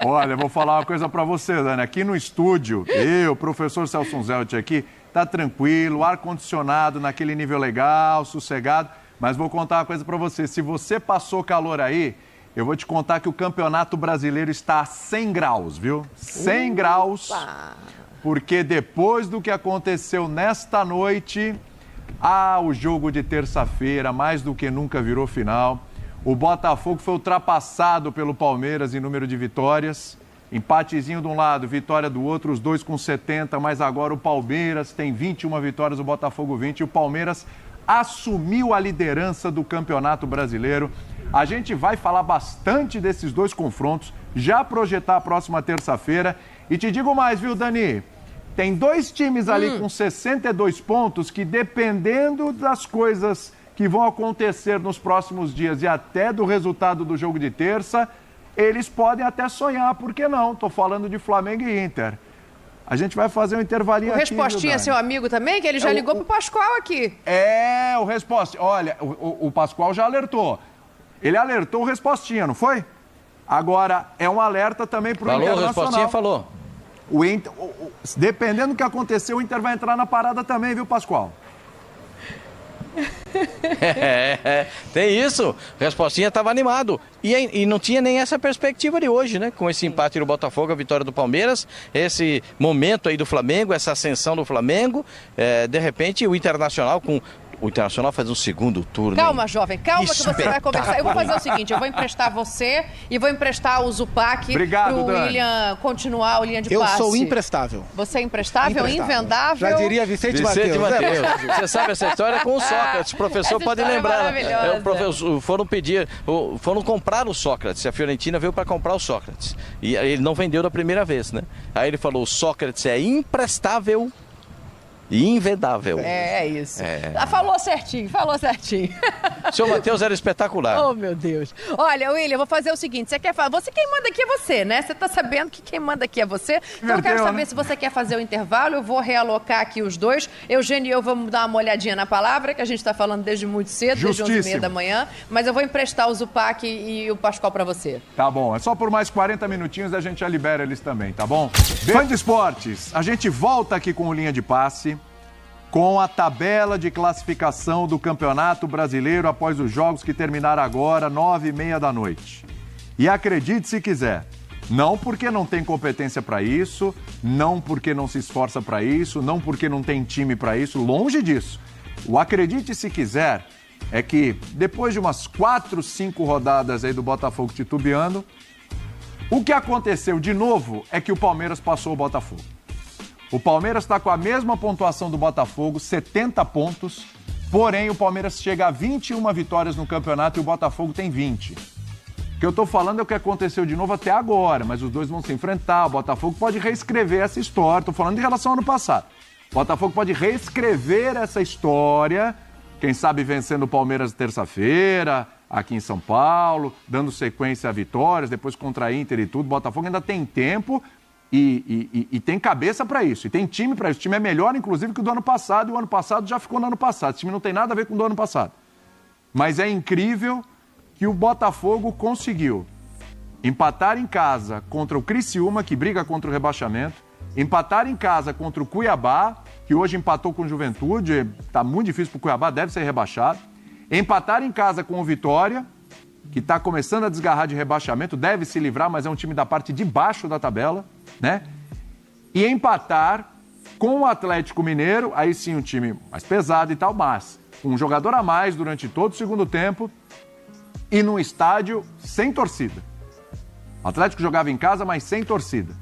Olha, eu vou falar uma coisa para você, Dani. Aqui no estúdio, o professor Celso Zelt aqui, tá tranquilo, ar-condicionado naquele nível legal, sossegado. Mas vou contar uma coisa para você. Se você passou calor aí, eu vou te contar que o Campeonato Brasileiro está a 100 graus, viu? 100 graus, porque depois do que aconteceu nesta noite, o jogo de terça-feira, mais do que nunca virou final. O Botafogo foi ultrapassado pelo Palmeiras em número de vitórias. Empatezinho de um lado, vitória do outro, os dois com 70, mas agora o Palmeiras tem 21 vitórias, o Botafogo 20, e o Palmeiras assumiu a liderança do Campeonato Brasileiro. A gente vai falar bastante desses dois confrontos, já projetar a próxima terça-feira. E te digo mais, viu, Dani? Tem dois times ali com 62 pontos que, dependendo das coisas que vão acontecer nos próximos dias e até do resultado do jogo de terça, eles podem até sonhar, por que não? Estou falando de Flamengo e Inter. A gente vai fazer um intervalinho aqui. O Respostinha é seu amigo também, que ele já ligou pro Pascoal aqui. O Respostinha. Olha, o Pascoal já alertou. Ele alertou o Respostinha, não foi? Agora, é um alerta também pro Internacional. Falou, o Respostinha falou. O Inter, dependendo do que acontecer, o Inter vai entrar na parada também, viu, Pascoal? Tem isso. Respostinha estava animado. E não tinha nem essa perspectiva de hoje, né? Com esse empate do Botafogo, a vitória do Palmeiras, esse momento aí do Flamengo, essa ascensão do Flamengo. De repente, o Internacional com... O Internacional faz um segundo turno. Calma, jovem, calma que você vai conversar. Eu vou fazer o seguinte, eu vou emprestar você e vou emprestar o Zupac pro William continuar o linha de passe. Eu sou imprestável. Você é imprestável, invendável? Já diria Vicente Mateus. Você sabe essa história com o Sócrates, o professor pode lembrar. Foram comprar o Sócrates, a Fiorentina veio para comprar o Sócrates. E ele não vendeu da primeira vez, né? Aí ele falou, o Sócrates é imprestável e invendável. É isso. Falou certinho, falou certinho. O senhor Mateus era espetacular. Oh, meu Deus. Olha, William, eu vou fazer o seguinte, você quem manda aqui é você, né? Você tá sabendo que quem manda aqui é você. Então eu quero saber se você quer fazer o intervalo, eu vou realocar aqui os dois. Eugênio e eu vamos dar uma olhadinha na palavra, que a gente tá falando desde muito cedo, desde 11h30 da manhã. Mas eu vou emprestar o Zupac e o Pascoal pra você. Tá bom, é só por mais 40 minutinhos a gente já libera eles também, tá bom? Fã de esportes, a gente volta aqui com o Linha de Passe, com a tabela de classificação do Campeonato Brasileiro após os jogos que terminaram agora, 9h30 da noite. E acredite se quiser, não porque não tem competência para isso, não porque não se esforça para isso, não porque não tem time para isso, longe disso. O acredite se quiser é que depois de umas 4, 5 rodadas aí do Botafogo titubeando, o que aconteceu de novo é que o Palmeiras passou o Botafogo. O Palmeiras está com a mesma pontuação do Botafogo, 70 pontos, porém o Palmeiras chega a 21 vitórias no campeonato e o Botafogo tem 20. O que eu estou falando é o que aconteceu de novo até agora, mas os dois vão se enfrentar, o Botafogo pode reescrever essa história, estou falando em relação ao ano passado. O Botafogo pode reescrever essa história, quem sabe vencendo o Palmeiras terça-feira, aqui em São Paulo, dando sequência a vitórias, depois contra a Inter e tudo. O Botafogo ainda tem tempo e tem cabeça para isso, e tem time para isso. O time é melhor, inclusive, que o do ano passado, e o ano passado já ficou no ano passado. Esse time não tem nada a ver com o do ano passado. Mas é incrível que o Botafogo conseguiu empatar em casa contra o Criciúma, que briga contra o rebaixamento, empatar em casa contra o Cuiabá, que hoje empatou com o Juventude, está muito difícil para o Cuiabá, deve ser rebaixado, empatar em casa com o Vitória, que está começando a desgarrar de rebaixamento, deve se livrar, mas é um time da parte de baixo da tabela, né? E empatar com o Atlético Mineiro, aí sim um time mais pesado e tal, mas com um jogador a mais durante todo o segundo tempo e num estádio sem torcida. O Atlético jogava em casa, mas sem torcida.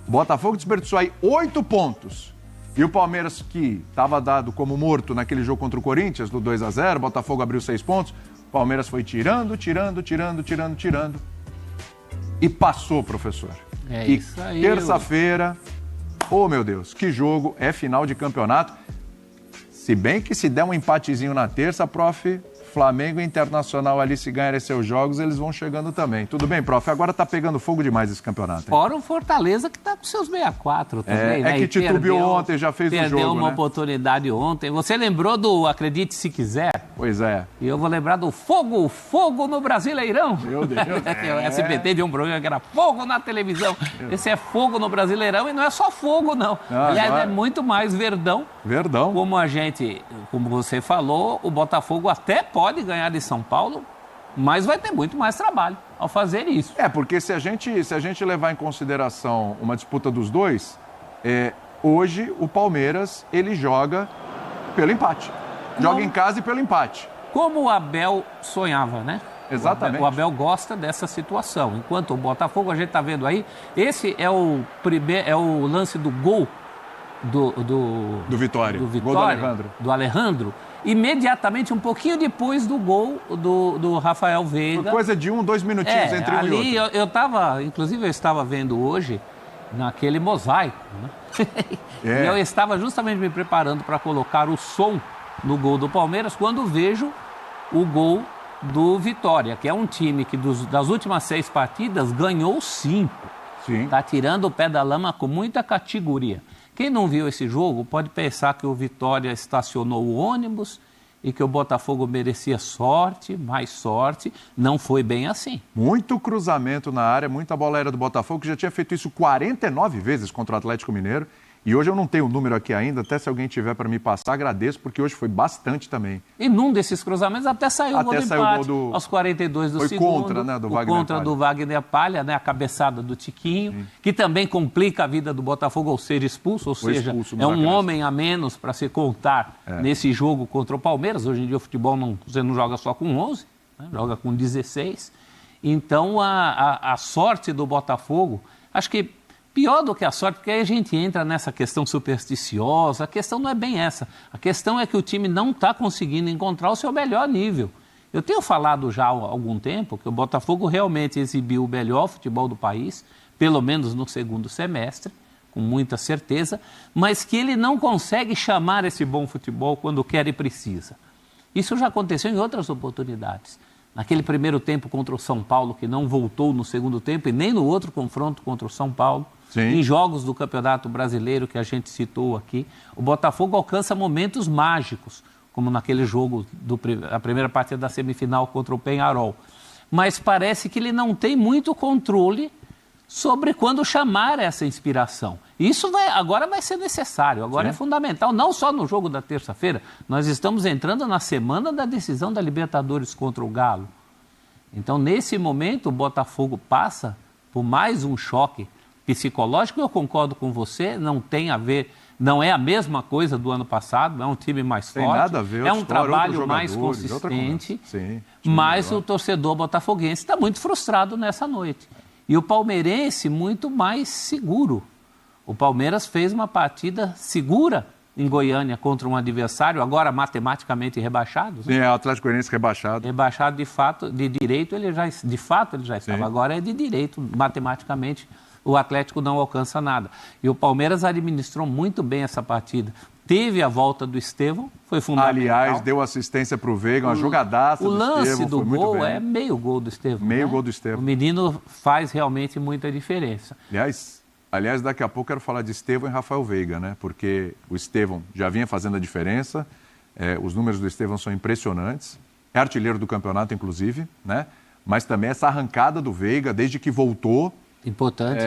O Botafogo desperdiçou aí 8 pontos. E o Palmeiras, que estava dado como morto naquele jogo contra o Corinthians, do 2-0, o Botafogo abriu 6 pontos, o Palmeiras foi tirando. E passou, professor. É isso aí. Terça-feira, oh meu Deus, que jogo, é final de campeonato. Se bem que se der um empatezinho na terça, prof, Flamengo e Internacional ali, se ganharem seus jogos, eles vão chegando também. Tudo bem, prof? Agora tá pegando fogo demais esse campeonato. Hein? Fora o Fortaleza, que tá com seus 64 também, né? É que titubeou ontem, já fez o jogo, perdeu uma né? oportunidade ontem. Você lembrou do Acredite Se Quiser? Pois é. E eu vou lembrar do Fogo no Brasileirão. Meu Deus. O SBT de um programa que era Fogo na televisão. Esse é Fogo no Brasileirão e não é só fogo, não. Aliás, é muito mais Verdão. Verdão. Como você falou, o Botafogo até pode ganhar de São Paulo, mas vai ter muito mais trabalho ao fazer isso. Porque se a gente levar em consideração uma disputa dos dois, hoje o Palmeiras, ele joga pelo empate. Joga em casa e pelo empate. Como o Abel sonhava, né? Exatamente. O Abel gosta dessa situação. Enquanto o Botafogo, a gente está vendo aí, esse é o lance do gol do Vitória. Gol do Alejandro. Do Alejandro. Imediatamente, um pouquinho depois do gol do Rafael Veiga. Foi coisa de 2 minutinhos entre um ali e outro. eu estava vendo hoje naquele mosaico, né? E eu estava justamente me preparando para colocar o som no gol do Palmeiras quando vejo o gol do Vitória, que é um time que das últimas 6 partidas ganhou 5. Sim. Está tirando o pé da lama com muita categoria. Quem não viu esse jogo pode pensar que o Vitória estacionou o ônibus e que o Botafogo merecia sorte, mais sorte. Não foi bem assim. Muito cruzamento na área, muita bola aérea do Botafogo, que já tinha feito isso 49 vezes contra o Atlético Mineiro. E hoje eu não tenho o número aqui ainda, até se alguém tiver para me passar, agradeço, porque hoje foi bastante também. E num desses cruzamentos até saiu o gol do empate, aos 42 do segundo. Foi contra, né, do Wagner contra Palha. do Wagner Palha, né, a cabeçada do Tiquinho, que também complica a vida do Botafogo ao ser expulso, ou seja, é um homem a menos para se contar nesse jogo contra o Palmeiras. Hoje em dia o futebol você não joga só com 11, né, joga com 16. Então a sorte do Botafogo, acho que pior do que a sorte, porque aí a gente entra nessa questão supersticiosa. A questão não é bem essa. A questão é que o time não está conseguindo encontrar o seu melhor nível. Eu tenho falado já há algum tempo que o Botafogo realmente exibiu o melhor futebol do país, pelo menos no segundo semestre, com muita certeza, mas que ele não consegue chamar esse bom futebol quando quer e precisa. Isso já aconteceu em outras oportunidades. Naquele primeiro tempo contra o São Paulo, que não voltou no segundo tempo, e nem no outro confronto contra o São Paulo. Sim. Em jogos do Campeonato Brasileiro que a gente citou aqui, o Botafogo alcança momentos mágicos, como naquele jogo, a primeira partida da semifinal contra o Peñarol. Mas parece que ele não tem muito controle sobre quando chamar essa inspiração. Isso agora vai ser necessário, agora é fundamental, não só no jogo da terça-feira, nós estamos entrando na semana da decisão da Libertadores contra o Galo. Então, nesse momento, o Botafogo passa por mais um choque psicológico. Eu concordo com você, não é a mesma coisa do ano passado, é um time mais forte, nada a ver, é um trabalho mais consistente, mas o torcedor botafoguense está muito frustrado nessa noite. E o palmeirense muito mais seguro. O Palmeiras fez uma partida segura em Goiânia contra um adversário, agora matematicamente rebaixado. Sim, é o Atlético Goianiense rebaixado. Rebaixado de fato, de direito ele já estava. Sim. Agora é de direito, matematicamente o Atlético não alcança nada. E o Palmeiras administrou muito bem essa partida. Teve a volta do Estevão, foi fundamental. Aliás, deu assistência para o Veiga, uma jogadaça do Estevão. O lance do gol é meio gol do Estevão. Meio gol do Estevão. O menino faz realmente muita diferença. Aliás, daqui a pouco eu quero falar de Estevão e Rafael Veiga, né? Porque o Estevão já vinha fazendo a diferença, os números do Estevão são impressionantes, é artilheiro do campeonato, inclusive, né? Mas também essa arrancada do Veiga, desde que voltou. Importante.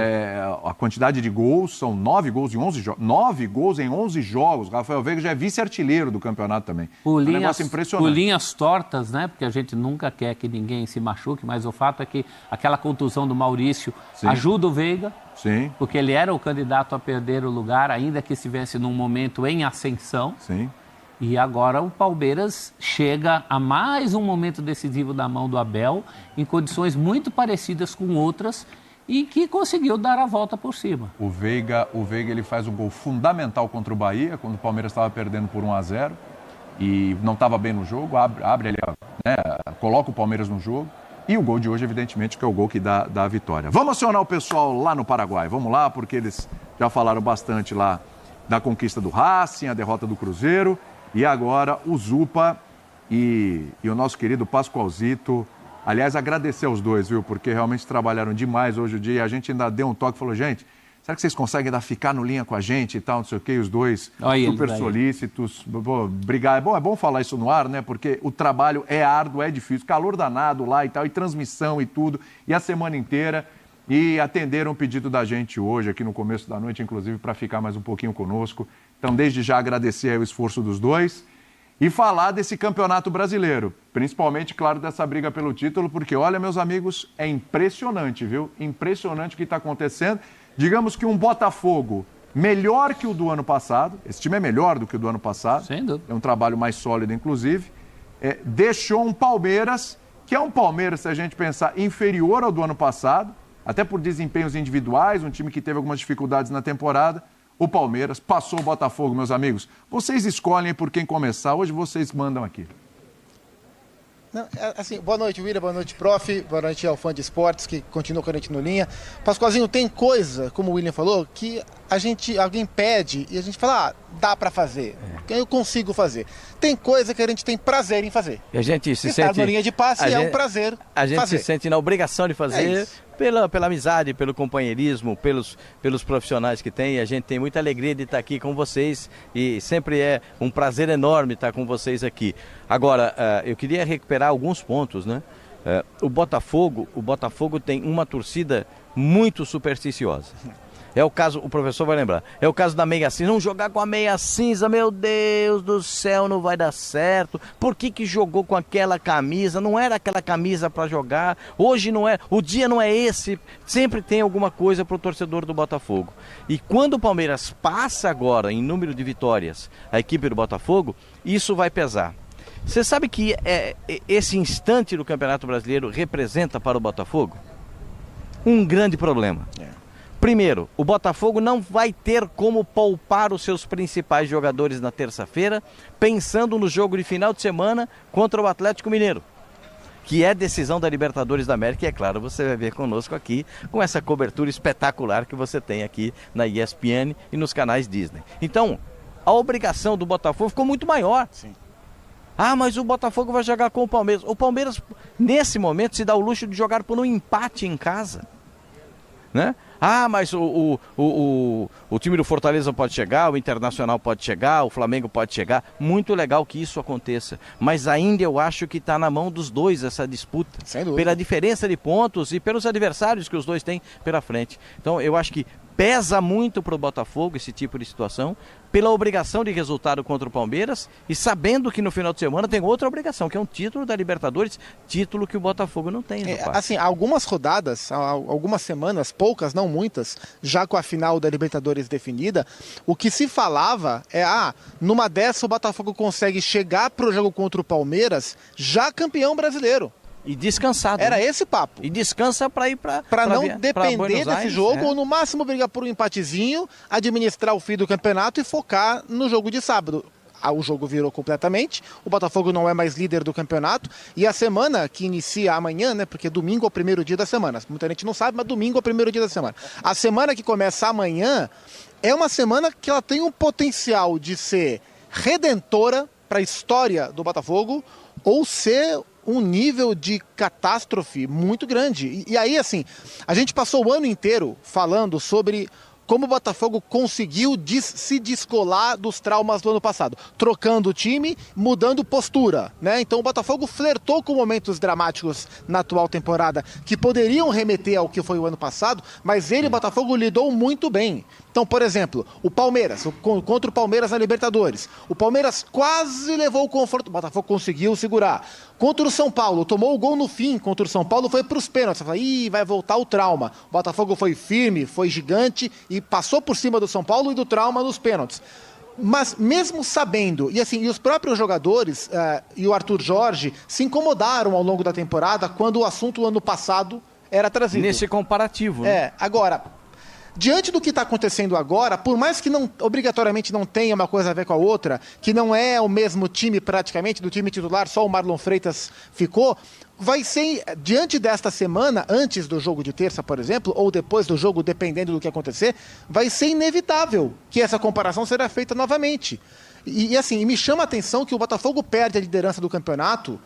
A quantidade de gols são 9 gols em 11 jogos. 9 gols em 11 jogos. Rafael Veiga já é vice-artilheiro do campeonato também. Um negócio impressionante. Por linhas tortas, né? Porque a gente nunca quer que ninguém se machuque, mas o fato é que aquela contusão do Maurício ajuda o Veiga. Sim. Porque ele era o candidato a perder o lugar, ainda que estivesse num momento em ascensão. Sim. E agora o Palmeiras chega a mais um momento decisivo da mão do Abel, em condições muito parecidas com outras, e que conseguiu dar a volta por cima. O Veiga ele faz um gol fundamental contra o Bahia, quando o Palmeiras estava perdendo por 1-0 e não estava bem no jogo, abre ali, né, coloca o Palmeiras no jogo. E o gol de hoje, evidentemente, que é o gol que dá a vitória. Vamos acionar o pessoal lá no Paraguai, vamos lá, porque eles já falaram bastante lá da conquista do Racing, a derrota do Cruzeiro, e agora o Zupa e o nosso querido Pascoalzito. Aliás, agradecer aos dois, viu? Porque realmente trabalharam demais hoje o dia. E a gente ainda deu um toque e falou, gente, será que vocês conseguem ainda ficar no linha com a gente e tal, não sei o quê? E os dois super solícitos. Obrigado. É bom falar isso no ar, né? Porque o trabalho é árduo, é difícil. Calor danado lá e tal, e transmissão e tudo. E a semana inteira. E atenderam o pedido da gente hoje, aqui no começo da noite, inclusive, para ficar mais um pouquinho conosco. Então, desde já, agradecer aí o esforço dos dois. E falar desse campeonato brasileiro, principalmente, claro, dessa briga pelo título, porque, olha, meus amigos, é impressionante, viu? Impressionante o que está acontecendo. Digamos que um Botafogo melhor que o do ano passado, esse time é melhor do que o do ano passado, sem dúvida. É um trabalho mais sólido, inclusive, deixou um Palmeiras, que é um Palmeiras, se a gente pensar, inferior ao do ano passado, até por desempenhos individuais, um time que teve algumas dificuldades na temporada. O Palmeiras passou o Botafogo, meus amigos. Vocês escolhem por quem começar. Hoje vocês mandam aqui. Não, assim, boa noite, William, boa noite, prof, boa noite ao fã de esportes que continua com a gente no linha. Pascoalzinho, tem coisa, como o William falou, que alguém pede e a gente fala, dá pra fazer, eu consigo fazer. Tem coisa que a gente tem prazer em fazer. E a gente se sente... na linha de passe é um prazer A gente fazer. Se sente na obrigação de fazer, pela amizade, pelo companheirismo, pelos profissionais que tem. A gente tem muita alegria de estar aqui com vocês e sempre é um prazer enorme estar com vocês aqui. Agora, eu queria recuperar alguns pontos, né? O Botafogo tem uma torcida muito supersticiosa. É o caso, o professor vai lembrar, é o caso da meia cinza. Não jogar com a meia cinza, meu Deus do céu, não vai dar certo. Por que jogou com aquela camisa? Não era aquela camisa para jogar. Hoje não é, o dia não é esse. Sempre tem alguma coisa para o torcedor do Botafogo. E quando o Palmeiras passa agora em número de vitórias a equipe do Botafogo, isso vai pesar. Você sabe que esse instante do Campeonato Brasileiro representa para o Botafogo um grande problema. Primeiro, o Botafogo não vai ter como poupar os seus principais jogadores na terça-feira, pensando no jogo de final de semana contra o Atlético Mineiro, que é decisão da Libertadores da América, e é claro, você vai ver conosco aqui, com essa cobertura espetacular que você tem aqui na ESPN e nos canais Disney. Então, a obrigação do Botafogo ficou muito maior. Sim. Ah, mas o Botafogo vai jogar com o Palmeiras. O Palmeiras, nesse momento, se dá o luxo de jogar por um empate em casa, né? Ah, mas o time do Fortaleza pode chegar, o Internacional pode chegar, o Flamengo pode chegar. Muito legal que isso aconteça. Mas ainda eu acho que está na mão dos dois essa disputa. Sem dúvida. Pela diferença de pontos e pelos adversários que os dois têm pela frente. Então eu acho que pesa muito para o Botafogo esse tipo de situação, pela obrigação de resultado contra o Palmeiras e sabendo que no final de semana tem outra obrigação, que é um título da Libertadores, título que o Botafogo não tem. Assim, algumas rodadas, algumas semanas, poucas, não muitas, já com a final da Libertadores definida, o que se falava é, numa dessa o Botafogo consegue chegar para o jogo contra o Palmeiras já campeão brasileiro. E descansado. Era esse papo. E descansa para ir para não depender desse jogo, ou no máximo brigar por um empatezinho, administrar o fim do campeonato e focar no jogo de sábado. O jogo virou completamente, o Botafogo não é mais líder do campeonato, e a semana que inicia amanhã, né, porque domingo é o primeiro dia da semana, muita gente não sabe, mas domingo é o primeiro dia da semana. A semana que começa amanhã é uma semana que ela tem um potencial de ser redentora para a história do Botafogo, ou ser um nível de catástrofe muito grande. E aí, assim, a gente passou o ano inteiro falando sobre como o Botafogo conseguiu se descolar dos traumas do ano passado, trocando o time, mudando postura, né? Então o Botafogo flertou com momentos dramáticos na atual temporada que poderiam remeter ao que foi o ano passado, mas o Botafogo lidou muito bem. Então, por exemplo, o Palmeiras, contra o Palmeiras na Libertadores, o Palmeiras quase levou o confronto, o Botafogo conseguiu segurar. Contra o São Paulo, tomou o gol no fim, contra o São Paulo foi para os pênaltis, você fala, vai voltar o trauma. O Botafogo foi firme, foi gigante e passou por cima do São Paulo e do trauma nos pênaltis. Mas mesmo sabendo, e os próprios jogadores e o Arthur Jorge se incomodaram ao longo da temporada quando o assunto ano passado era trazido. Nesse comparativo, né? Agora, diante do que está acontecendo agora, por mais que não obrigatoriamente não tenha uma coisa a ver com a outra, que não é o mesmo time praticamente, do time titular, só o Marlon Freitas ficou, vai ser, diante desta semana, antes do jogo de terça, por exemplo, ou depois do jogo, dependendo do que acontecer, vai ser inevitável que essa comparação será feita novamente. E assim, me chama a atenção que o Botafogo perde a liderança do campeonato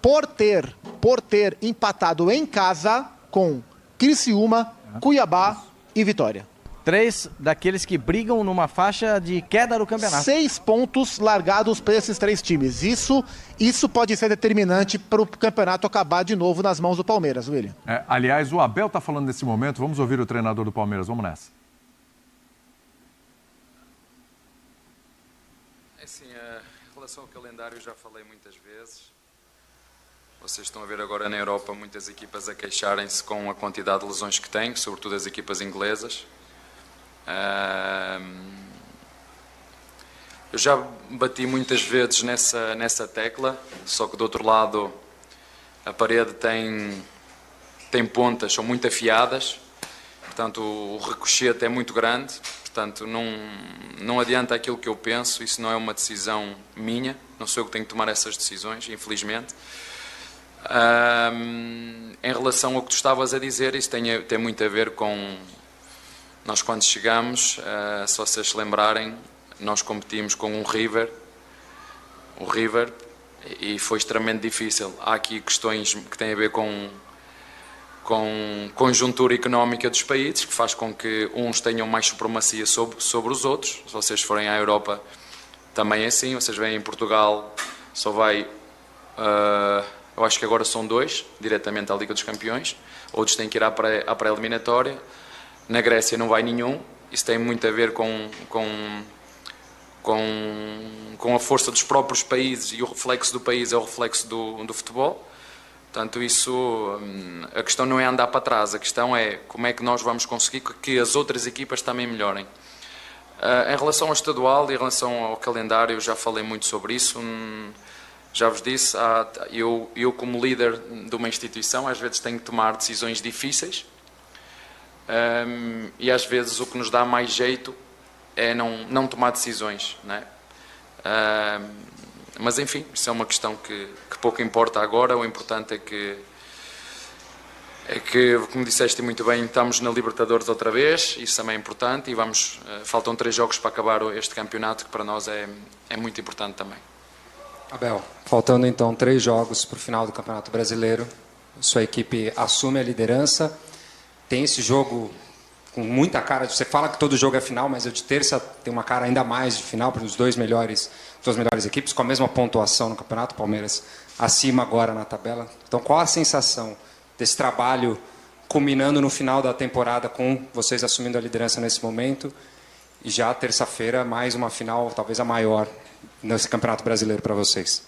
por ter empatado em casa com Criciúma, Cuiabá e Vitória. 3 daqueles que brigam numa faixa de queda do campeonato. 6 pontos largados para esses 3 times. Isso pode ser determinante para o campeonato acabar de novo nas mãos do Palmeiras, William. Aliás, o Abel está falando nesse momento. Vamos ouvir o treinador do Palmeiras. Vamos nessa. Assim, em relação ao calendário, já falei muitas vezes. Vocês estão a ver agora na Europa muitas equipas a queixarem-se com a quantidade de lesões que têm, sobretudo as equipas inglesas. Eu já bati muitas vezes nessa tecla, só que do outro lado a parede tem pontas, são muito afiadas, portanto o ricochete é muito grande, portanto não adianta aquilo que eu penso, isso não é uma decisão minha, não sou eu que tenho que tomar essas decisões, infelizmente. Em relação ao que tu estavas a dizer, isso tem muito a ver com... Nós quando chegamos, se vocês se lembrarem, nós competimos com o River, e foi extremamente difícil. Há aqui questões que têm a ver com conjuntura económica dos países, que faz com que uns tenham mais supremacia sobre os outros. Se vocês forem à Europa, também é assim. Vocês veem em Portugal, só vai... eu acho que agora são 2, diretamente à Liga dos Campeões. Outros têm que ir à pré-eliminatória. Na Grécia não vai nenhum. Isso tem muito a ver com a força dos próprios países, e o reflexo do país é o reflexo do futebol. Portanto, a questão não é andar para trás, a questão é como é que nós vamos conseguir que as outras equipas também melhorem. Em relação ao estadual e em relação ao calendário, eu já falei muito sobre isso. Já vos disse, eu como líder de uma instituição, às vezes tenho que tomar decisões difíceis. E às vezes o que nos dá mais jeito é não tomar decisões, não é? Mas enfim, isso é uma questão que pouco importa agora. O importante é que, como disseste muito bem, estamos na Libertadores outra vez, isso também é importante, e faltam 3 jogos para acabar este campeonato, que para nós é muito importante também. Abel, faltando então 3 jogos para o final do Campeonato Brasileiro, sua equipe assume a liderança. Tem esse jogo com muita cara, você fala que todo jogo é final, mas o de terça tem uma cara ainda mais de final para os duas melhores equipes, com a mesma pontuação no campeonato, Palmeiras acima agora na tabela. Então qual a sensação desse trabalho culminando no final da temporada, com vocês assumindo a liderança nesse momento, e já terça-feira mais uma final, talvez a maior, nesse Campeonato Brasileiro para vocês?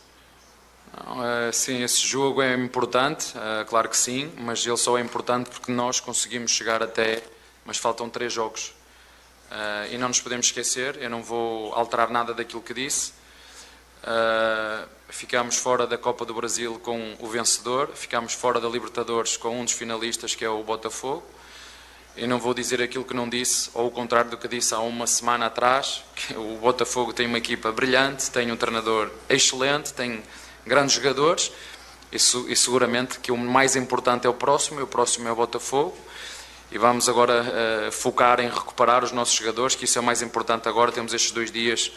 Sim, esse jogo é importante, claro que sim, mas ele só é importante porque nós conseguimos chegar até, mas faltam 3 jogos. E não nos podemos esquecer, eu não vou alterar nada daquilo que disse. Ficámos fora da Copa do Brasil com o vencedor, ficámos fora da Libertadores com um dos finalistas, que é o Botafogo. Eu não vou dizer aquilo que não disse, ou o contrário do que disse há uma semana atrás, que o Botafogo tem uma equipa brilhante, tem um treinador excelente, tem grandes jogadores, e seguramente que o mais importante é o próximo é o Botafogo, e vamos agora focar em recuperar os nossos jogadores, que isso é o mais importante agora. Temos estes 2 dias,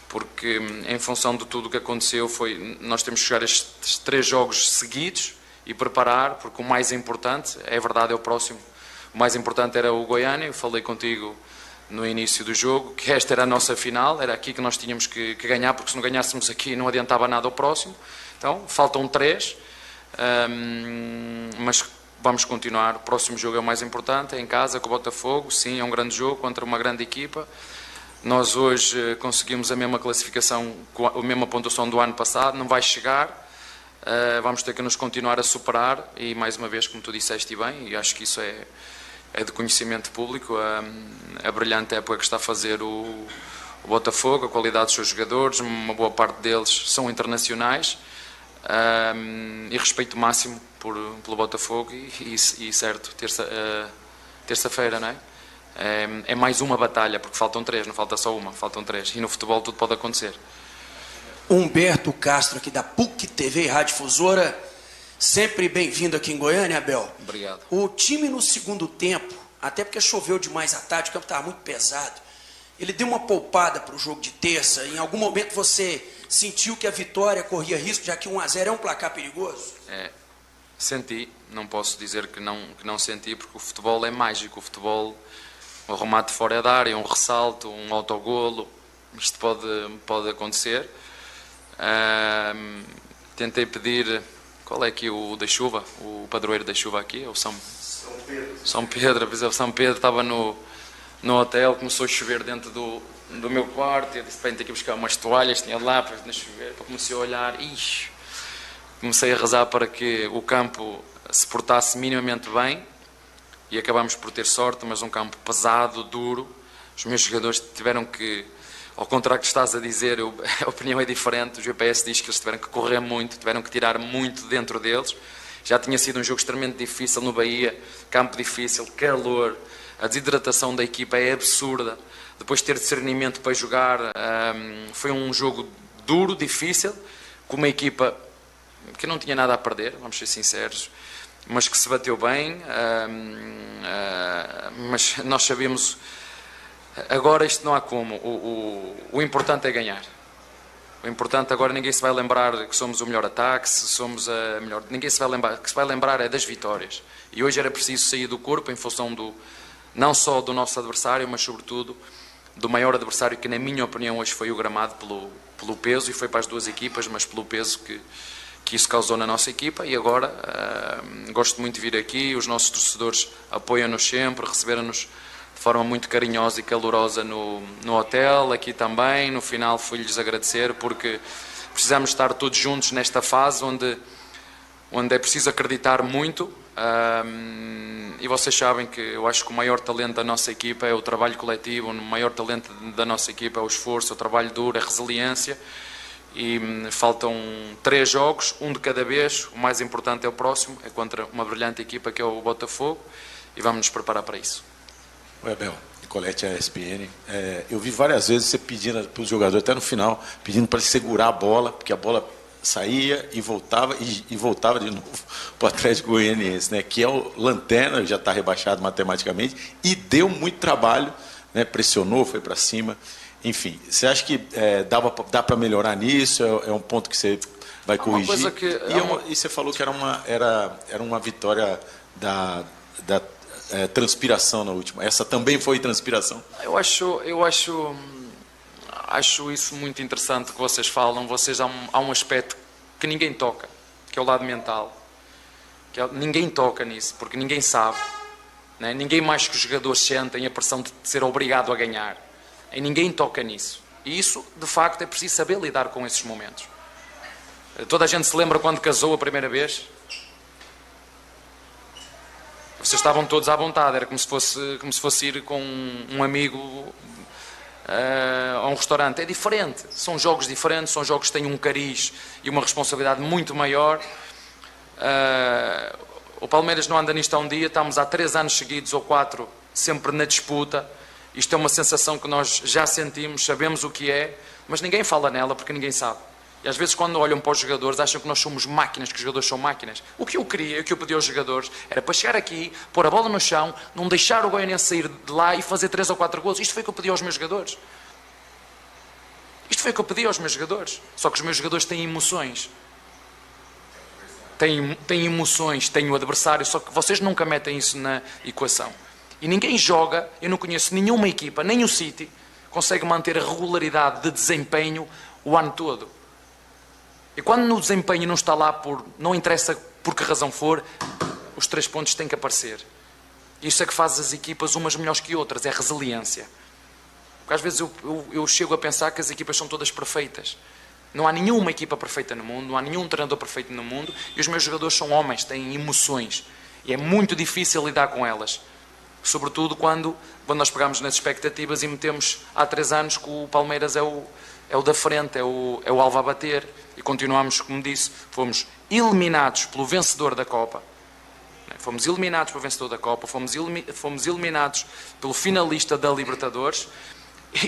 porque em função de tudo o que aconteceu, nós temos que jogar estes 3 jogos seguidos e preparar, porque o mais importante, é verdade, é o próximo. O mais importante era o Goiânia. Eu falei contigo no início do jogo que esta era a nossa final, era aqui que nós tínhamos que ganhar, porque se não ganhássemos aqui não adiantava nada ao próximo. Então faltam 3, mas vamos continuar. O próximo jogo é o mais importante, é em casa com o Botafogo. Sim, é um grande jogo contra uma grande equipa. Nós hoje conseguimos a mesma classificação, a mesma pontuação do ano passado, não vai chegar. Vamos ter que nos continuar a superar, e mais uma vez, como tu disseste bem, e acho que isso é de conhecimento público, a brilhante época que está a fazer o Botafogo, a qualidade dos seus jogadores, uma boa parte deles são internacionais, e respeito máximo pelo Botafogo, e certo, terça-feira, não é? É mais uma batalha, porque faltam 3, não falta só uma, faltam 3, e no futebol tudo pode acontecer. Humberto Castro, aqui da PUC TV e Rádio Difusora. Sempre bem-vindo aqui em Goiânia, Abel. Obrigado. O time no segundo tempo, até porque choveu demais à tarde, o campo estava muito pesado, ele deu uma poupada para o jogo de terça. Em algum momento você sentiu que a vitória corria risco, já que 1-0 é um placar perigoso? Senti, não posso dizer que não senti, porque o futebol é mágico. O futebol, um remate fora da área, um ressalto, um autogolo, isto pode acontecer. Tentei pedir, qual é aqui o da chuva, o padroeiro da chuva aqui, é o São Pedro. O São Pedro estava no hotel, começou a chover dentro do meu quarto, eu disse, bem, tenho que buscar umas toalhas, tinha lá para chover, comecei a olhar, comecei a rezar para que o campo se portasse minimamente bem, e acabámos por ter sorte, mas um campo pesado, duro. Os meus jogadores tiveram que, ao contrário do que estás a dizer, a opinião é diferente. O GPS diz que eles tiveram que correr muito, tiveram que tirar muito dentro deles. Já tinha sido um jogo extremamente difícil no Bahia, campo difícil, calor, a desidratação da equipa é absurda. Depois de ter discernimento para jogar, foi um jogo duro, difícil, com uma equipa que não tinha nada a perder, vamos ser sinceros, mas que se bateu bem, mas nós sabemos, agora isto não há como, o importante é ganhar. O importante agora, ninguém se vai lembrar que somos o melhor ataque, se somos a melhor, ninguém se vai lembrar, que se vai lembrar é das vitórias. E hoje era preciso sair do corpo em função não só do nosso adversário, mas sobretudo do maior adversário, que na minha opinião hoje foi o gramado, pelo peso, e foi para as duas equipas, mas pelo peso que isso causou na nossa equipa. E agora gosto muito de vir aqui, os nossos torcedores apoiam-nos sempre, receberam-nos de forma muito carinhosa e calorosa no hotel, aqui também. No final fui-lhes agradecer, porque precisamos estar todos juntos nesta fase onde é preciso acreditar muito, e vocês sabem que eu acho que o maior talento da nossa equipa é o trabalho coletivo, o maior talento da nossa equipa é o esforço, o trabalho duro, a resiliência. E faltam 3 jogos, um de cada vez. O mais importante é o próximo, é contra uma brilhante equipa que é o Botafogo, e vamos nos preparar para isso. Oi, Abel, Nicolete, a ESPN. Eu vi várias vezes você pedindo para os jogadores, até no final, pedindo para segurar a bola, porque a bola saía e voltava de novo para o Atlético Goianiense, né? Que é o lanterna, já está rebaixado matematicamente, e deu muito trabalho, né? Pressionou, foi para cima. Enfim, você acha que dá para melhorar nisso? É um ponto que você vai corrigir? E você falou que era uma vitória da transpiração na última. Essa também foi transpiração? Eu acho isso muito interessante que vocês falam. Há um aspecto que ninguém toca, que é o lado mental. Ninguém toca nisso, porque ninguém sabe, né? Ninguém mais que os jogadores sentem a pressão de ser obrigado a ganhar. E ninguém toca nisso. E isso, de facto, é preciso saber lidar com esses momentos. Toda a gente se lembra quando casou a primeira vez? Vocês estavam todos à vontade, era como se fosse ir com um amigo a um restaurante. É diferente, são jogos diferentes, são jogos que têm um cariz e uma responsabilidade muito maior. O Palmeiras não anda nisto há um dia, estamos há 3 anos seguidos ou 4 sempre na disputa. Isto é uma sensação que nós já sentimos, sabemos o que é, mas ninguém fala nela porque ninguém sabe. E às vezes quando olham para os jogadores acham que nós somos máquinas, que os jogadores são máquinas. O que eu queria, o que eu pedi aos jogadores, era para chegar aqui, pôr a bola no chão, não deixar o Goianiense sair de lá e fazer 3 ou 4 gols. Isto foi o que eu pedi aos meus jogadores. Isto foi o que eu pedi aos meus jogadores. Só que os meus jogadores têm emoções. Têm emoções, têm o adversário, só que vocês nunca metem isso na equação. E ninguém joga, eu não conheço nenhuma equipa, nem o City, consegue manter a regularidade de desempenho o ano todo. E quando no desempenho não está lá, não interessa por que razão for, os 3 pontos têm que aparecer. Isso é que faz as equipas umas melhores que outras, é resiliência. Porque às vezes eu chego a pensar que as equipas são todas perfeitas. Não há nenhuma equipa perfeita no mundo, não há nenhum treinador perfeito no mundo, e os meus jogadores são homens, têm emoções. E é muito difícil lidar com elas. Sobretudo quando nós pegamos nas expectativas e metemos há 3 anos que o Palmeiras é o da frente, é o alvo a bater, e continuamos, como disse, fomos eliminados pelo vencedor da Copa, fomos eliminados pelo vencedor da Copa, fomos eliminados pelo finalista da Libertadores,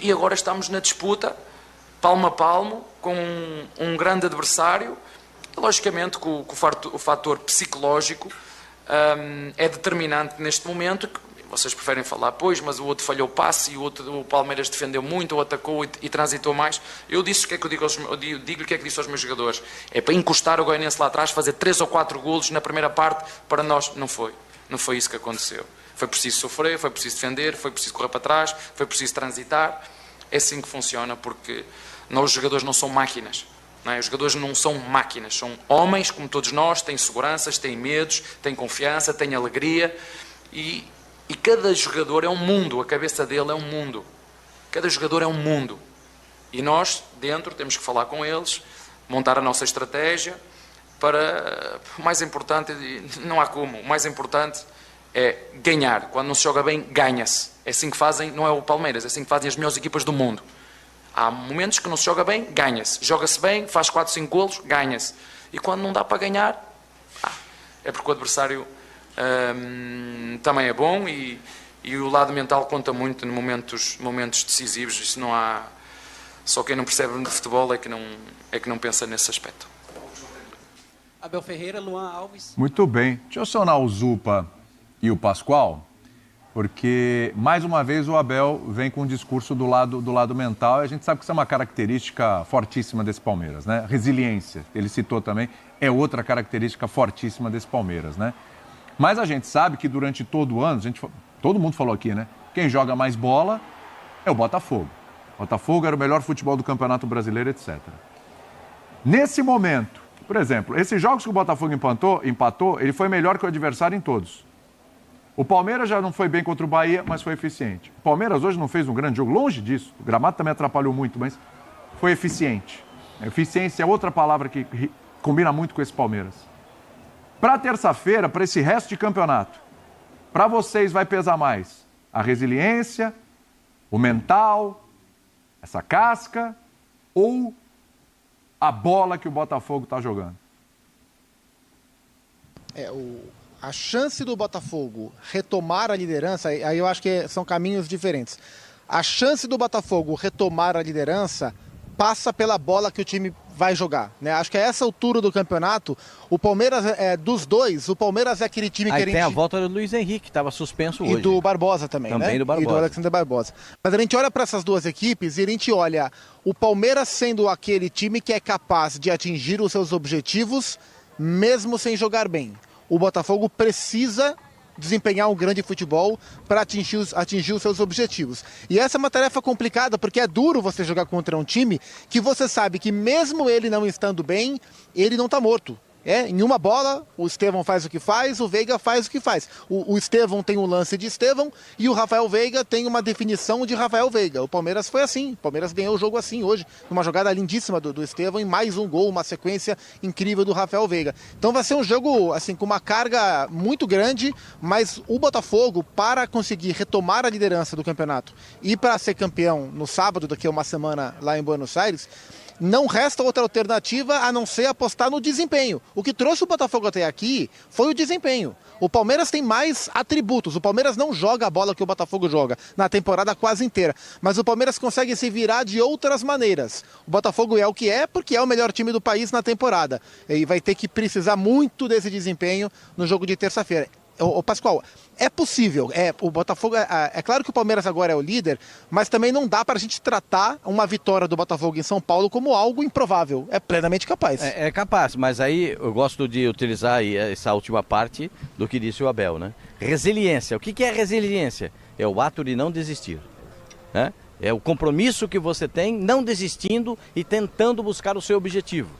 e agora estamos na disputa, palmo a palmo, com um grande adversário. Logicamente que o fator psicológico é determinante neste momento. Vocês preferem falar, pois, mas o outro falhou o passe e o Palmeiras defendeu muito, ou atacou e transitou mais. Eu disse o que é que eu digo-lhe o que é que disse aos meus jogadores. É para encostar o Goianense lá atrás, fazer 3 ou 4 golos na primeira parte, para nós. Não foi. Não foi isso que aconteceu. Foi preciso sofrer, foi preciso defender, foi preciso correr para trás, foi preciso transitar. É assim que funciona, porque os jogadores não são máquinas. Não é? Os jogadores não são máquinas, são homens como todos nós, têm seguranças, têm medos, têm confiança, têm alegria e cada jogador é um mundo, a cabeça dele é um mundo. Cada jogador é um mundo. E nós, dentro, temos que falar com eles, montar a nossa estratégia para... O mais importante, não há como, o mais importante é ganhar. Quando não se joga bem, ganha-se. É assim que fazem, não é o Palmeiras, é assim que fazem as melhores equipas do mundo. Há momentos que não se joga bem, ganha-se. Joga-se bem, faz 4, 5 golos, ganha-se. E quando não dá para ganhar, é porque o adversário também é bom e o lado mental conta muito em momentos decisivos. Isso não há... Só quem não percebe de futebol é que não pensa nesse aspecto. Abel Ferreira, Luan Alves. Muito bem. Deixa eu acionar o Zupa e o Pascoal, porque, mais uma vez, o Abel vem com um discurso do lado mental, e a gente sabe que isso é uma característica fortíssima desse Palmeiras, né? Resiliência, ele citou também, é outra característica fortíssima desse Palmeiras, né? Mas a gente sabe que durante todo o ano, todo mundo falou aqui, né? Quem joga mais bola é o Botafogo. O Botafogo era o melhor futebol do Campeonato Brasileiro, etc. Nesse momento, por exemplo, esses jogos que o Botafogo empatou, ele foi melhor que o adversário em todos. O Palmeiras já não foi bem contra o Bahia, mas foi eficiente. O Palmeiras hoje não fez um grande jogo, longe disso. O gramado também atrapalhou muito, mas foi eficiente. Eficiência é outra palavra que combina muito com esse Palmeiras. Para terça-feira, para esse resto de campeonato, para vocês vai pesar mais a resiliência, o mental, essa casca ou a bola que o Botafogo está jogando? A chance do Botafogo retomar a liderança, aí eu acho que são caminhos diferentes. A chance do Botafogo retomar a liderança passa pela bola que o time vai jogar, né? Acho que a essa altura do campeonato, o Palmeiras, dos dois, o Palmeiras é aquele time que a gente... tem a volta do Luiz Henrique, que estava suspenso hoje. E do Barbosa também, né? Do Barbosa. E do Alexandre Barbosa. Mas a gente olha para essas duas equipes e a gente olha o Palmeiras sendo aquele time que é capaz de atingir os seus objetivos mesmo sem jogar bem. O Botafogo precisa desempenhar um grande futebol para atingir os seus objetivos. E essa é uma tarefa complicada, porque é duro você jogar contra um time que você sabe que mesmo ele não estando bem, ele não está morto. Em uma bola, o Estevão faz o que faz, o Veiga faz o que faz. O Estevão tem um lance de Estevão e o Rafael Veiga tem uma definição de Rafael Veiga. O Palmeiras foi assim, o Palmeiras ganhou o jogo assim hoje, numa jogada lindíssima do Estevão e mais um gol, uma sequência incrível do Rafael Veiga. Então vai ser um jogo assim com uma carga muito grande, mas o Botafogo, para conseguir retomar a liderança do campeonato e para ser campeão no sábado, daqui a uma semana lá em Buenos Aires, não resta outra alternativa a não ser apostar no desempenho. O que trouxe o Botafogo até aqui foi o desempenho. O Palmeiras tem mais atributos. O Palmeiras não joga a bola que o Botafogo joga na temporada quase inteira. Mas o Palmeiras consegue se virar de outras maneiras. O Botafogo é o que é porque é o melhor time do país na temporada. E vai ter que precisar muito desse desempenho no jogo de terça-feira. Pascoal, é possível, o Botafogo, é claro que o Palmeiras agora é o líder, mas também não dá para a gente tratar uma vitória do Botafogo em São Paulo como algo improvável, é plenamente capaz. É capaz, mas aí eu gosto de utilizar aí essa última parte do que disse o Abel, né? Resiliência, o que é resiliência? É o ato de não desistir, né? É o compromisso que você tem, não desistindo e tentando buscar o seu objetivo.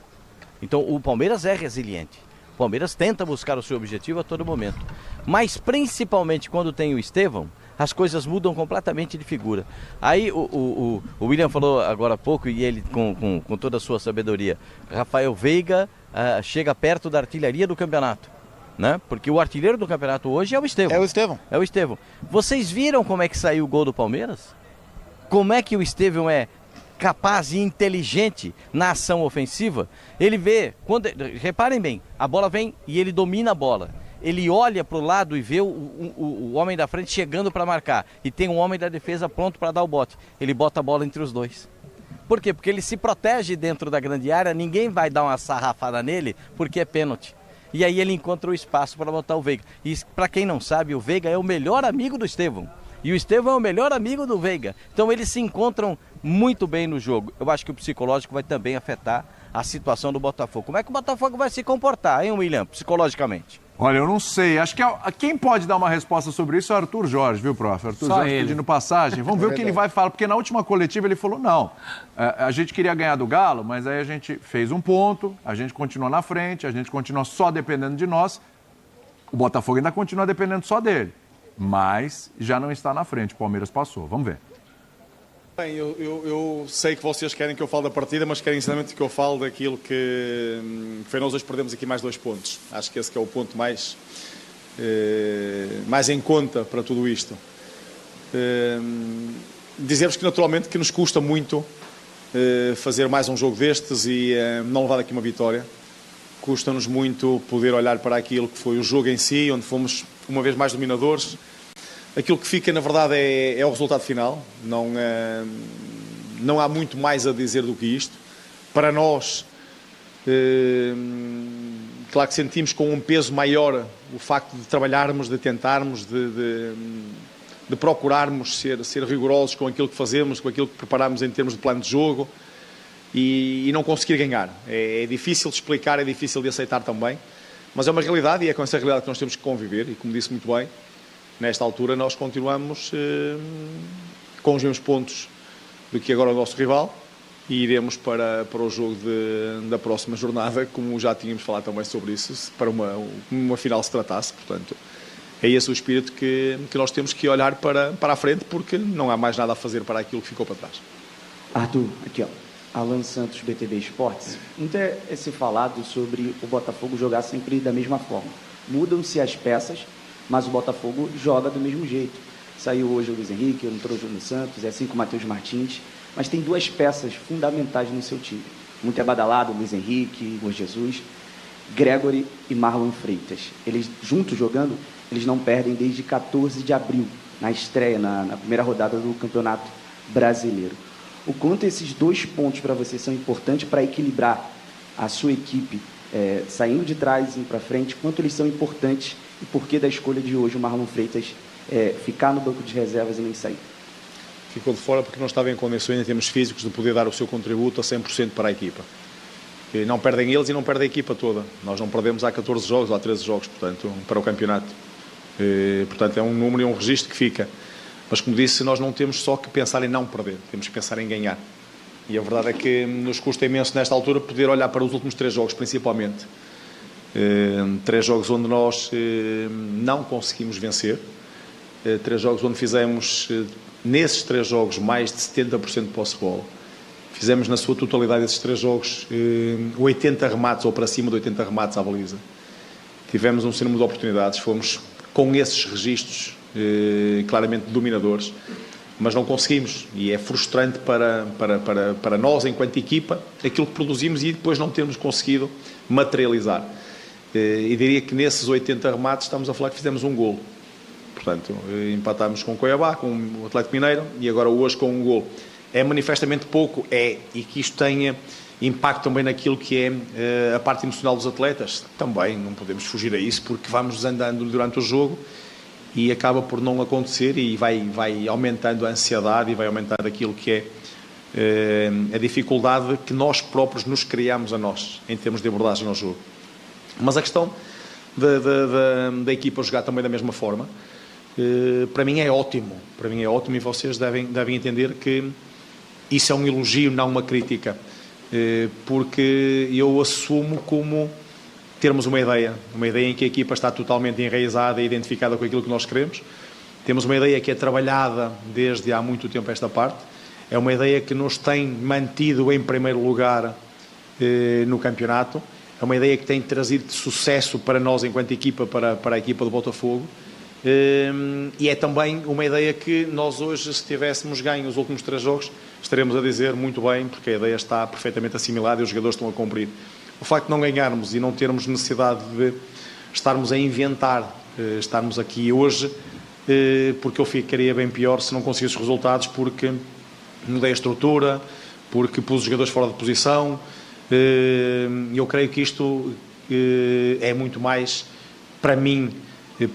Então o Palmeiras é resiliente. O Palmeiras tenta buscar o seu objetivo a todo momento. Mas principalmente quando tem o Estevão, as coisas mudam completamente de figura. Aí o William falou agora há pouco, e ele com toda a sua sabedoria, Rafael Veiga chega perto da artilharia do campeonato, né? Porque o artilheiro do campeonato hoje é o Estevão. É o Estevão. Vocês viram como é que saiu o gol do Palmeiras? Como é que o Estevão é capaz e inteligente na ação ofensiva? Ele vê, reparem bem, a bola vem e ele domina a bola. Ele olha para o lado e vê o homem da frente chegando para marcar. E tem um homem da defesa pronto para dar o bote. Ele bota a bola entre os dois. Por quê? Porque ele se protege dentro da grande área, ninguém vai dar uma sarrafada nele porque é pênalti. e aí ele encontra o espaço para botar o Veiga. E para quem não sabe, o Veiga é o melhor amigo do Estevão. E o Estevão é o melhor amigo do Veiga. Então eles se encontram muito bem no jogo. Eu acho que o psicológico vai também afetar a situação do Botafogo. Como é que o Botafogo vai se comportar, hein, William, psicologicamente? Olha, eu não sei. Acho que quem pode dar uma resposta sobre isso é o Arthur Jorge, viu, prof? Arthur Só Jorge ele. pedindo passagem. Vamos ver o que ele vai falar, porque na última coletiva ele falou, não, a gente queria ganhar do Galo, mas aí a gente fez um ponto, a gente continua na frente, a gente continua só dependendo de nós. O Botafogo ainda continua dependendo só dele, mas já não está na frente. O Palmeiras passou. Vamos ver. Bem, eu sei que vocês querem que eu fale da partida, mas querem sinceramente que eu fale daquilo que foi nós hoje perdemos aqui mais 2 pontos. Acho que esse que é o ponto mais em conta para tudo isto. Dizer-vos que naturalmente que nos custa muito fazer mais um jogo destes e não levar aqui uma vitória. Custa-nos muito poder olhar para aquilo que foi o jogo em si, onde fomos uma vez mais dominadores. Aquilo que fica, na verdade, é o resultado final. Não há muito mais a dizer do que isto. Para nós, claro que sentimos com um peso maior o facto de trabalharmos, de tentarmos, de procurarmos ser rigorosos com aquilo que fazemos, com aquilo que preparamos em termos de plano de jogo e não conseguir ganhar. É difícil de explicar, é difícil de aceitar também, mas é uma realidade e é com essa realidade que nós temos que conviver e, como disse muito bem, nesta altura nós continuamos com os mesmos pontos do que agora o nosso rival e iremos para o jogo da próxima jornada, como já tínhamos falado também sobre isso, para uma final se tratasse. Portanto, é esse o espírito que nós temos que olhar para a frente, porque não há mais nada a fazer para aquilo que ficou para trás. Arthur, aqui ó, Alan Santos, BTV Esportes. Muito é se falado sobre o Botafogo jogar sempre da mesma forma. Mudam-se as peças, mas o Botafogo joga do mesmo jeito. Saiu hoje o Luiz Henrique, entrou o Júnior Santos, é assim com o Matheus Martins, mas tem 2 peças fundamentais no seu time. Muito é badalado, Luiz Henrique, Igor Jesus, Gregory e Marlon Freitas. Eles juntos jogando, eles não perdem desde 14 de abril, na estreia, na primeira rodada do Campeonato Brasileiro. O quanto esses 2 pontos para você são importantes para equilibrar a sua equipe, saindo de trás e indo para frente, quanto eles são importantes e por que da escolha de hoje o Marlon Freitas ficar no banco de reservas e nem sair? Ficou de fora porque não estava em condições em termos físicos de poder dar o seu contributo a 100% para a equipa. E não perdem eles e não perdem a equipa toda. Nós não perdemos há 14 jogos ou há 13 jogos, portanto, para o campeonato. Portanto, é um número e um registro que fica. Mas, como disse, nós não temos só que pensar em não perder, temos que pensar em ganhar. E a verdade é que nos custa imenso, nesta altura, poder olhar para os últimos 3 jogos, principalmente. 3 jogos onde nós não conseguimos vencer. 3 jogos onde fizemos, nesses 3 jogos, mais de 70% de posse de bola. Fizemos, na sua totalidade, esses 3 jogos, 80 remates, ou para cima de 80 remates à baliza. Tivemos um número de oportunidades, fomos com esses registros claramente dominadores, mas não conseguimos, e é frustrante para nós enquanto equipa aquilo que produzimos e depois não termos conseguido materializar. E diria que nesses 80 remates estamos a falar que fizemos um golo, portanto empatámos com o Cuiabá, com o Atlético Mineiro e agora hoje com um golo. É manifestamente pouco, e que isto tenha impacto também naquilo que é a parte emocional dos atletas, também não podemos fugir a isso, porque vamos andando durante o jogo e acaba por não acontecer e vai aumentando a ansiedade e vai aumentando aquilo que é a dificuldade que nós próprios nos criamos a nós, em termos de abordagem ao jogo. Mas a questão da equipa jogar também da mesma forma, para mim é ótimo e vocês devem entender que isso é um elogio, não uma crítica, porque eu assumo como termos uma ideia em que a equipa está totalmente enraizada e identificada com aquilo que nós queremos. Temos uma ideia que é trabalhada desde há muito tempo esta parte. É uma ideia que nos tem mantido em primeiro lugar no campeonato. É uma ideia que tem trazido sucesso para nós enquanto equipa, para a equipa do Botafogo. E é também uma ideia que nós hoje, se tivéssemos ganho os últimos 3 jogos, estaremos a dizer muito bem, porque a ideia está perfeitamente assimilada e os jogadores estão a cumprir. O facto de não ganharmos e não termos necessidade de estarmos a inventar, estarmos aqui hoje, porque eu ficaria bem pior se não conseguisse os resultados, porque mudei a estrutura, porque pus os jogadores fora de posição. Eu creio que isto é muito mais, para mim,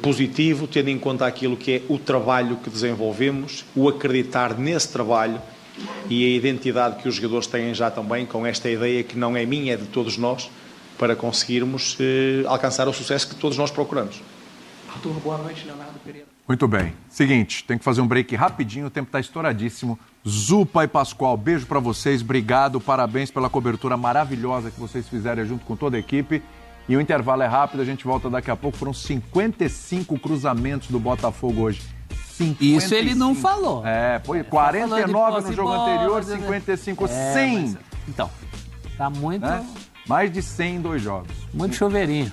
positivo, tendo em conta aquilo que é o trabalho que desenvolvemos, o acreditar nesse trabalho e a identidade que os jogadores têm já também, com esta ideia que não é minha, é de todos nós, para conseguirmos alcançar o sucesso que todos nós procuramos. Arthur, boa noite, Leonardo Pereira. Muito bem. Seguinte, tem que fazer um break rapidinho, o tempo está estouradíssimo. Zupa e Pascoal, beijo para vocês, obrigado, parabéns pela cobertura maravilhosa que vocês fizeram junto com toda a equipe. E o intervalo é rápido, a gente volta daqui a pouco. Foram 55 cruzamentos do Botafogo hoje. 55. Isso ele não falou. Foi 49 no jogo anterior, 55, 100. Então, tá muito... Mais de 100 em 2 jogos. Muito choveirinho.